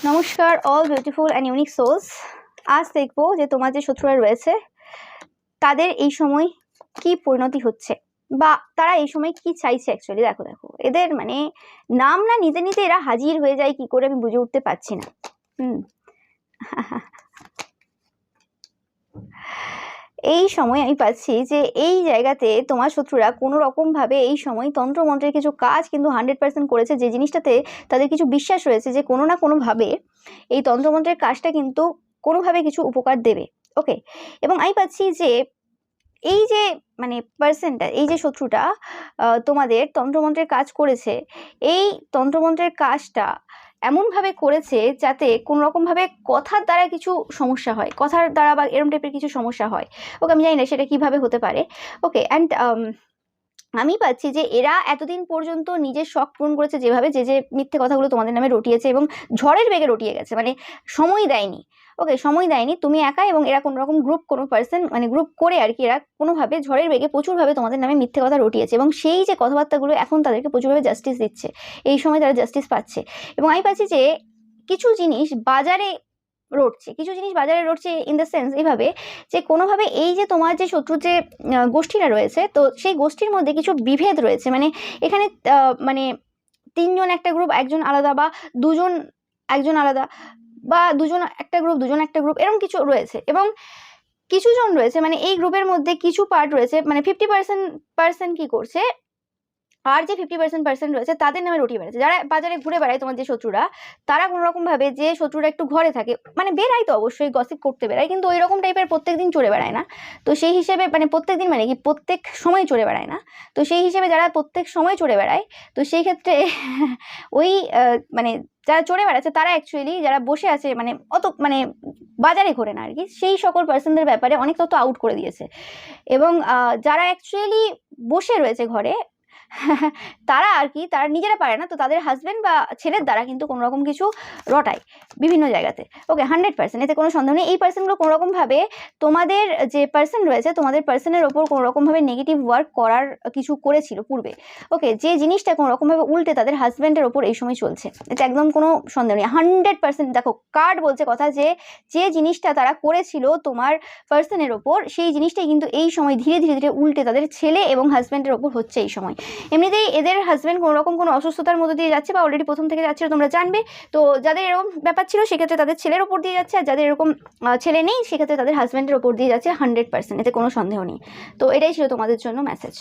নমস্কার all beautiful and unique souls. আজ দেখবো যে তোমার যে শত্রুরা রয়েছে তাদের এই সময় কি পরিণতি হচ্ছে বা তারা এই সময় কি চাইছে। অ্যাকচুয়ালি দেখো দেখো এদের মানে নাম না নিতে নিতে এরা হাজির হয়ে যায় কি করে আমি বুঝে উঠতে পারছি না। এই সময় আমি পাচ্ছি যে এই জায়গাতে তোমার শত্রুরা কোনো রকম ভাবে এই সময় তন্ত্রমন্ত্রের কিছু কাজ কিন্তু 100% করেছে, যে জিনিসটাতে তাদের কিছু বিশ্বাস রয়েছে যে কোনো না কোনোভাবে এই তন্ত্রমন্ত্রের কাজটা কিন্তু কোনোভাবে কিছু উপকার দেবে। ওকে, এবং আমি পাচ্ছি যে এই যে মানে পার্সনটা, এই যে শত্রুটা তোমাদের তন্ত্রমন্ত্রের কাজ করেছে, এই তন্ত্রমন্ত্রের কাজটা এমনভাবে করেছে যাতে কোনো রকমভাবে কথার দ্বারা কিছু সমস্যা হয়, কথার দ্বারা বা এরম টাইপের কিছু সমস্যা হয়। ওকে, আমি জানি না সেটা কিভাবে হতে পারে। ওকে, অ্যান্ড আমি পাচ্ছি যে এরা এতদিন পর্যন্ত নিজের শখ পূরণ করেছে যেভাবে, যে যে মিথ্যে কথাগুলো তোমাদের নামে রটিয়েছে এবং ঝড়ের বেগে রটিয়ে গেছে, মানে সময় দেয়নি। ওকে, সময় দেয়নি, তুমি একা এবং এরা কোনো রকম গ্রুপ, কোনো পার্সন মানে গ্রুপ করে আর কি, এরা কোনোভাবে ঝড়ের বেগে প্রচুরভাবে তোমাদের নামে মিথ্যে কথা রটিয়েছে এবং সেই যে কথাবার্তাগুলো এখন তাদেরকে প্রচুরভাবে জাস্টিস দিচ্ছে, এই সময় তারা জাস্টিস পাচ্ছে। এবং আমি পাচ্ছি যে কিছু জিনিস বাজারে রটছে, কিছু জিনিস বাজারে রটছে ইন দ্য সেন্স এইভাবে যে কোনোভাবে এই যে তোমার যে শত্রুর যে গোষ্ঠীটা রয়েছে, তো সেই গোষ্ঠীর মধ্যে কিছু বিভেদ রয়েছে। মানে এখানে মানে তিনজন একটা গ্রুপ, একজন আলাদা, বা দুজন একজন আলাদা, বা দুজন একটা গ্রুপ দুজন একটা গ্রুপ, এরকম কিছু রয়েছে। এবং কিছু জন রয়েছে মানে এই গ্রুপের মধ্যে কিছু পার্ট রয়েছে, মানে 50% কি করছে, আর যে 50% রয়েছে তাদের নামে রটিয়ে বেড়াচ্ছে। যারা বাজারে ঘুরে বেড়ায় তোমার যে শত্রুরা, তারা কোনো রকম ভাবে, যে শত্রুরা একটু ঘরে থাকে, মানে বেড়ায় তো অবশ্যই গসিপ করতে বেড়ায়, কিন্তু ওই রকম টাইপের প্রত্যেক দিন চড়ে বেড়ায় না। তো সেই হিসেবে মানে প্রত্যেক দিন মানে কি প্রত্যেক সময় চড়ে বেড়ায় না, তো সেই হিসেবে যারা প্রত্যেক সময় চড়ে বেড়ায়, তো সেই ক্ষেত্রে ওই মানে যারা চড়ে বেড়াচ্ছে তারা অ্যাকচুয়ালি যারা বসে আছে মানে অত মানে বাজারে ঘোরে না আর কি, সেই সকল পার্সনদের ব্যাপারে অনেক তথ্য আউট করে দিয়েছে। এবং যারা অ্যাকচুয়ালি বসে রয়েছে ঘরে তারা আর কি, তারা নিজেরা পারে না, তো তাদের হাজবেন্ড বা ছেলের দ্বারা কিন্তু কোনো রকম কিছু রটায় বিভিন্ন জায়গাতে। ওকে, 100%, এতে কোনো সন্দেহ নেই। এই পার্সনগুলো কোনো রকমভাবে তোমাদের যে পার্সন রয়েছে, তোমাদের পার্সনের ওপর কোনো রকমভাবে নেগেটিভ ওয়ার্ক করার কিছু করেছিল পূর্বে। ওকে, যে জিনিসটা কোনো রকমভাবে উল্টে তাদের হাজব্যান্ডের ওপর এই সময় চলছে, এতে একদম কোনো সন্দেহ নেই। 100% দেখো কার্ড বলছে কথা যে যে জিনিসটা তারা করেছিল তোমার পার্সনের ওপর, সেই জিনিসটাই কিন্তু এই সময় ধীরে ধীরে ধীরে উল্টে তাদের ছেলে এবং হাজব্যান্ডের ওপর হচ্ছে এই সময়। এমনিতেই এদের হাজব্যান্ড কোনো রকম কোনো অসুস্থতার মধ্যে দিয়ে যাচ্ছে, বা অলরেডি প্রথম থেকে যাচ্ছিল, তোমরা জানবে। তো যাদের এরকম ব্যাপার ছিল সেক্ষেত্রে তাদের ছেলের ওপর দিয়ে যাচ্ছে, আর যাদের এরকম ছেলে নেই সেক্ষেত্রে তাদের হাজব্যান্ডের ওপর দিয়ে যাচ্ছে 100%, এতে কোনো সন্দেহ নেই। তো এটাই ছিল তোমাদের জন্য মেসেজ।